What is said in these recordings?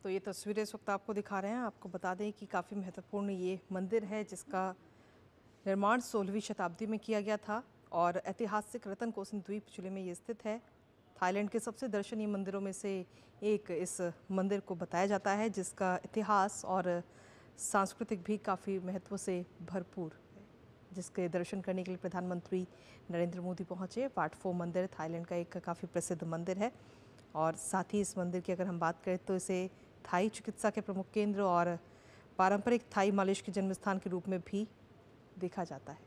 तो ये तस्वीरें इस वक्त आपको दिखा रहे हैं। आपको बता दें कि काफ़ी महत्वपूर्ण ये मंदिर है जिसका निर्माण 16वीं शताब्दी में किया गया था और ऐतिहासिक रतनकोसिन द्वीप जिले में ये स्थित है। थाईलैंड के सबसे दर्शनीय मंदिरों में से एक इस मंदिर को बताया जाता है, जिसका इतिहास और सांस्कृतिक भी काफ़ी महत्व से भरपूर है, जिसके दर्शन करने के लिए प्रधानमंत्री नरेंद्र मोदी पहुंचे। वाट फो मंदिर थाईलैंड का एक काफ़ी प्रसिद्ध मंदिर है और साथ ही इस मंदिर की अगर हम बात करें तो इसे थाई चिकित्सा के प्रमुख केंद्र और पारंपरिक थाई मालिश के जन्मस्थान के रूप में भी देखा जाता है।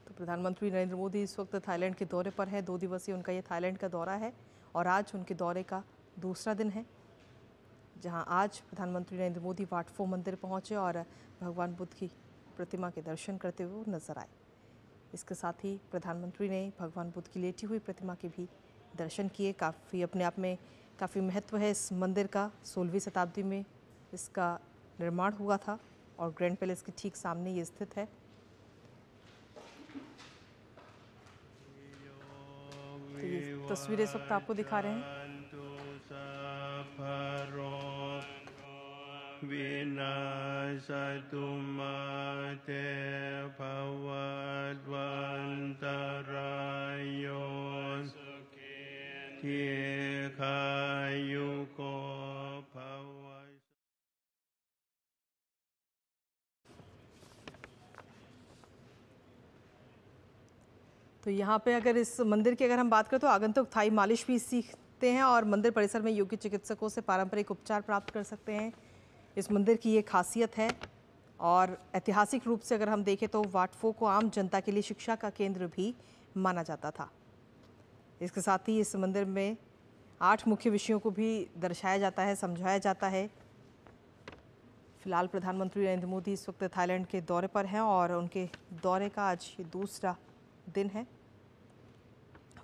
तो प्रधानमंत्री नरेंद्र मोदी इस वक्त थाईलैंड के दौरे पर है। 2 दिवसीय उनका ये थाईलैंड का दौरा है और आज उनके दौरे का दूसरा दिन है, जहां आज प्रधानमंत्री नरेंद्र मोदी वाट फो मंदिर पहुंचे और भगवान बुद्ध की प्रतिमा के दर्शन करते हुए नजर आए। इसके साथ ही प्रधानमंत्री ने भगवान बुद्ध की लेटी हुई प्रतिमा के भी दर्शन किए। काफ़ी अपने आप में काफ़ी महत्व है इस मंदिर का। 16वीं शताब्दी में इसका निर्माण हुआ था और ग्रैंड पैलेस के ठीक सामने ये स्थित है। तो ये तस्वीरें इस वक्त आपको दिखा रहे हैं। विनाशतु माते भवद्वन्तरायो दीर्घायुको भव। तो यहाँ पे अगर इस मंदिर की अगर हम बात करें तो आगंतुक थाई मालिश भी सीखते हैं और मंदिर परिसर में योग्य चिकित्सकों से पारंपरिक उपचार प्राप्त कर सकते हैं। इस मंदिर की ये खासियत है। और ऐतिहासिक रूप से अगर हम देखें तो वाट फो को आम जनता के लिए शिक्षा का केंद्र भी माना जाता था। इसके साथ ही इस मंदिर में 8 मुख्य विषयों को भी दर्शाया जाता है, समझाया जाता है। फिलहाल प्रधानमंत्री नरेंद्र मोदी इस वक्त थाईलैंड के दौरे पर हैं और उनके दौरे का आज ये दूसरा दिन है।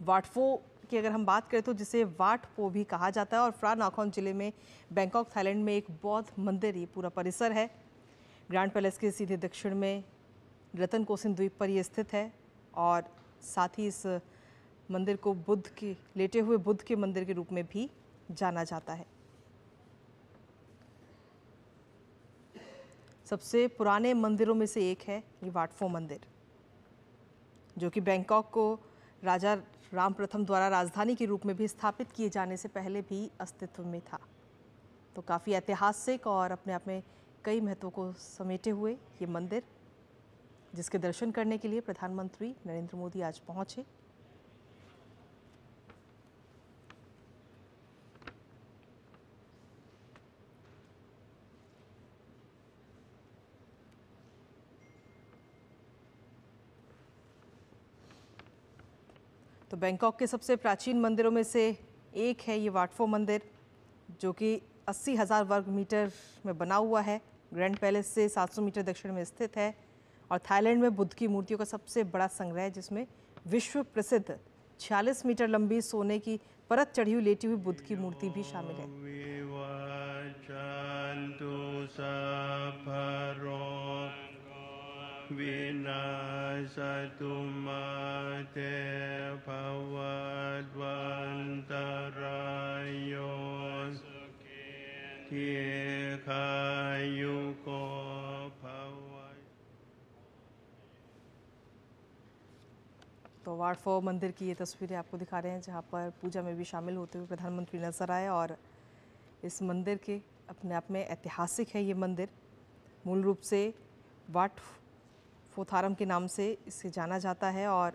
वाट फो की अगर हम बात करें तो जिसे वाट पो भी कहा जाता है और फ्रा नाखोन जिले में बैंकॉक थाईलैंड में एक बौद्ध मंदिर ये पूरा परिसर है। ग्रैंड पैलेस के सीधे दक्षिण में रतनकोसिन द्वीप पर ये स्थित है और साथ ही इस मंदिर को बुद्ध के लेटे हुए बुद्ध के मंदिर के रूप में भी जाना जाता है। सबसे पुराने मंदिरों में से एक है ये वाट फो मंदिर, जो कि बैंकॉक को राजा राम प्रथम द्वारा राजधानी के रूप में भी स्थापित किए जाने से पहले भी अस्तित्व में था। तो काफ़ी ऐतिहासिक और अपने आप में कई महत्व को समेटे हुए ये मंदिर, जिसके दर्शन करने के लिए प्रधानमंत्री नरेंद्र मोदी आज पहुंचे। तो बैंकॉक के सबसे प्राचीन मंदिरों में से एक है ये वाट फो मंदिर, जो कि 80,000 वर्ग मीटर में बना हुआ है। ग्रैंड पैलेस से 700 मीटर दक्षिण में स्थित है और थाईलैंड में बुद्ध की मूर्तियों का सबसे बड़ा संग्रह है, जिसमें विश्व प्रसिद्ध 46 मीटर लंबी सोने की परत चढ़ी हुई लेटी हुई बुद्ध की मूर्ति भी शामिल है। विनाशतु माते भवद्वन्तरायो दीर्घायुको भव। तो वाट फो मंदिर की ये तस्वीरें आपको दिखा रहे हैं, जहां पर पूजा में भी शामिल होते हुए प्रधानमंत्री नजर आए। और इस मंदिर के अपने आप में ऐतिहासिक है ये मंदिर। मूल रूप से वाट फोथारम के नाम से इसे जाना जाता है और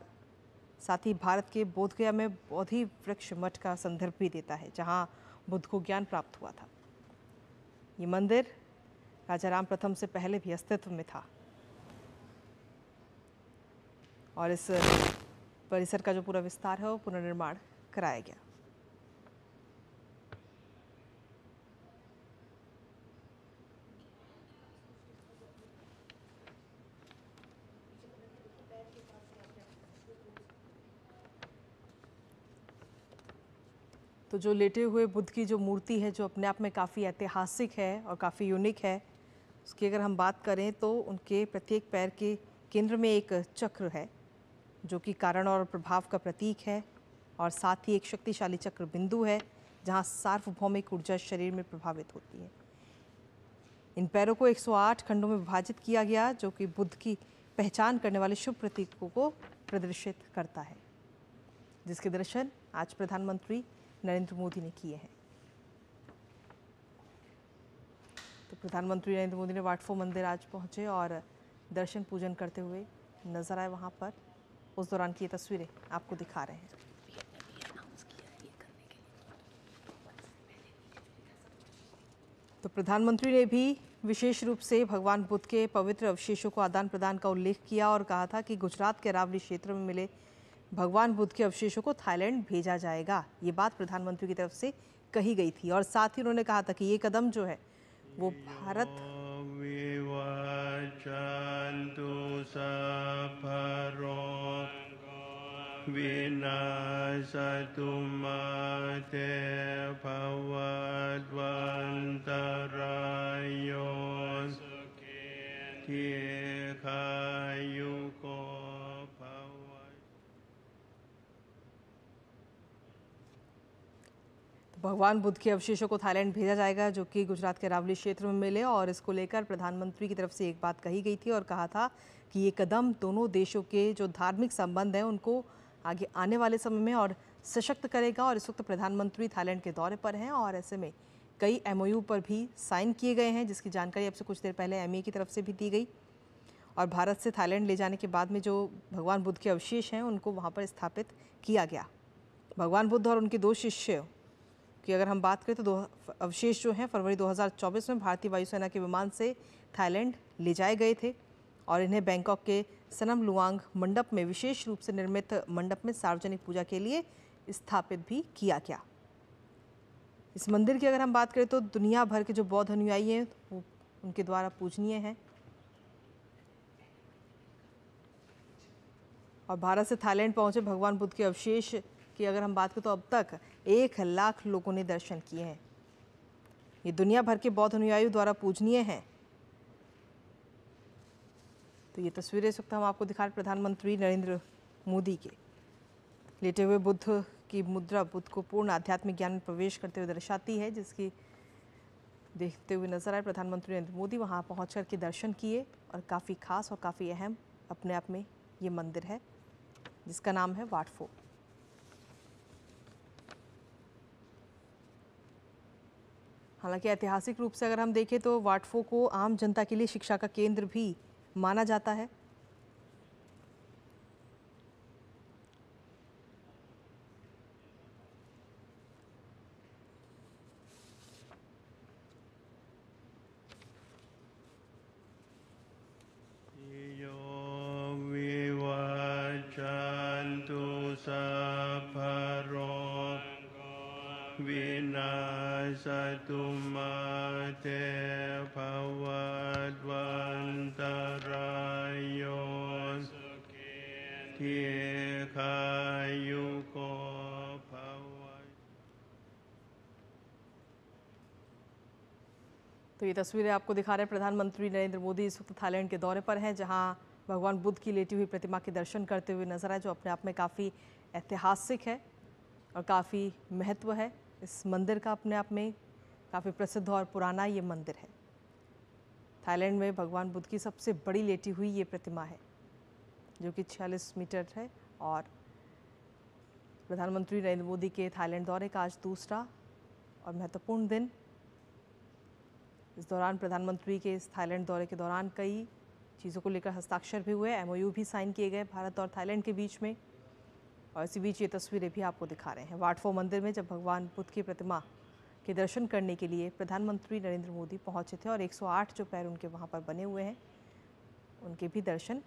साथ ही भारत के बोधगया में बोधि वृक्ष मठ का संदर्भ भी देता है, जहां बुद्ध को ज्ञान प्राप्त हुआ था। ये मंदिर राजा राम प्रथम से पहले भी अस्तित्व में था और इस परिसर का जो पूरा विस्तार है वो पुनर्निर्माण कराया गया। तो जो लेटे हुए बुद्ध की जो मूर्ति है, जो अपने आप में काफ़ी ऐतिहासिक है और काफ़ी यूनिक है, उसकी अगर हम बात करें तो उनके प्रत्येक पैर के केंद्र में एक चक्र है, जो कि कारण और प्रभाव का प्रतीक है और साथ ही एक शक्तिशाली चक्र बिंदु है। जहां सार्वभौमिक ऊर्जा शरीर में प्रभावित होती है। इन पैरों को 108 खंडों में विभाजित किया गया, जो कि बुद्ध की पहचान करने वाले शुभ प्रतीकों को प्रदर्शित करता है, जिसके दर्शन आज प्रधानमंत्री नरेंद्र मोदी ने किए हैं। तो प्रधानमंत्री नरेंद्र मोदी ने वाटफो मंदिर आज पहुंचे और दर्शन पूजन करते हुए नजर आए वहां पर। उस दौरान की ये तस्वीरें आपको दिखा रहे हैं। तो प्रधानमंत्री ने भी विशेष रूप से भगवान बुद्ध के पवित्र अवशेषों को आदान प्रदान का उल्लेख किया और कहा था कि गुजरात के अरावली क्षेत्र में मिले भगवान बुद्ध के अवशेषों को थाईलैंड भेजा जाएगा। ये बात प्रधानमंत्री की तरफ से कही गई थी और साथ ही उन्होंने कहा था कि ये कदम जो है वो भारत विनाशतु माते भवद्वन्तरायो दीर्घायुको भव। भगवान बुद्ध के अवशेषों को थाईलैंड भेजा जाएगा, जो कि गुजरात के अरावली क्षेत्र में मिले। और इसको लेकर प्रधानमंत्री की तरफ से एक बात कही गई थी और कहा था कि ये कदम दोनों देशों के जो धार्मिक संबंध हैं उनको आगे आने वाले समय में और सशक्त करेगा। और इस वक्त प्रधानमंत्री थाईलैंड के दौरे पर हैं और ऐसे में कई MOU पर भी साइन किए गए हैं, जिसकी जानकारी अब से कुछ देर पहले MEA की तरफ से भी दी गई। और भारत से थाईलैंड ले जाने के बाद में जो भगवान बुद्ध के अवशेष हैं उनको वहाँ पर स्थापित किया गया। भगवान बुद्ध और उनके 2 शिष्य की अगर हम बात करें तो 2 अवशेष जो हैं फरवरी 2024 में भारतीय वायुसेना के विमान से थाईलैंड ले जाए गए थे और इन्हें बैंकॉक के सनम लुआंग मंडप में विशेष रूप से निर्मित मंडप में सार्वजनिक पूजा के लिए स्थापित भी किया गया। इस मंदिर की अगर हम बात करें तो दुनिया भर के जो बौद्ध अनुयायी हैं वो उनके द्वारा पूजनीय हैं। और भारत से थाईलैंड पहुंचे भगवान बुद्ध के अवशेष की अगर हम बात करें तो अब तक 1 लाख लोगों ने दर्शन किए हैं। ये दुनिया भर के बौद्ध अनुयायियों द्वारा पूजनीय हैं। तो ये तस्वीरें इस वक्त हम आपको दिखा रहे हैं प्रधानमंत्री नरेंद्र मोदी के लेटे हुए बुद्ध की मुद्रा बुद्ध को पूर्ण आध्यात्मिक ज्ञान में प्रवेश करते हुए दर्शाती है, जिसकी देखते हुए नजर आए। प्रधानमंत्री नरेंद्र मोदी वहां पहुंच कर के दर्शन किए और काफ़ी खास और काफ़ी अहम अपने आप में ये मंदिर है, जिसका नाम है वाटफो। हालांकि ऐतिहासिक रूप से अगर हम देखें तो वाटफो को आम जनता के लिए शिक्षा का केंद्र भी माना जाता है। यो विवाचन्तु सफरो विनाशतु माते भवद्वन्तरायो दीर्घायुको भव। तो ये तस्वीरें आपको दिखा रहे हैं प्रधानमंत्री नरेंद्र मोदी इस वक्त थाईलैंड के दौरे पर हैं, जहां भगवान बुद्ध की लेटी हुई प्रतिमा के दर्शन करते हुए नजर आए, जो अपने आप में काफ़ी ऐतिहासिक है और काफ़ी महत्व है इस मंदिर का। अपने आप में काफ़ी प्रसिद्ध और पुराना ये मंदिर है। थाईलैंड में भगवान बुद्ध की सबसे बड़ी लेटी हुई ये प्रतिमा है, जो कि 46 मीटर है। और प्रधानमंत्री नरेंद्र मोदी के थाईलैंड दौरे का आज दूसरा और महत्वपूर्ण दिन। इस दौरान प्रधानमंत्री के इस थाईलैंड दौरे के दौरान कई चीज़ों को लेकर हस्ताक्षर भी हुए, MOU भी साइन किए गए भारत और थाईलैंड के बीच में। और इसी बीच ये तस्वीरें भी आपको दिखा रहे हैं वाटफो मंदिर में, जब भगवान बुद्ध की प्रतिमा के दर्शन करने के लिए प्रधानमंत्री नरेंद्र मोदी पहुंचे थे और 108 जो पैर उनके वहां पर बने हुए हैं उनके भी दर्शन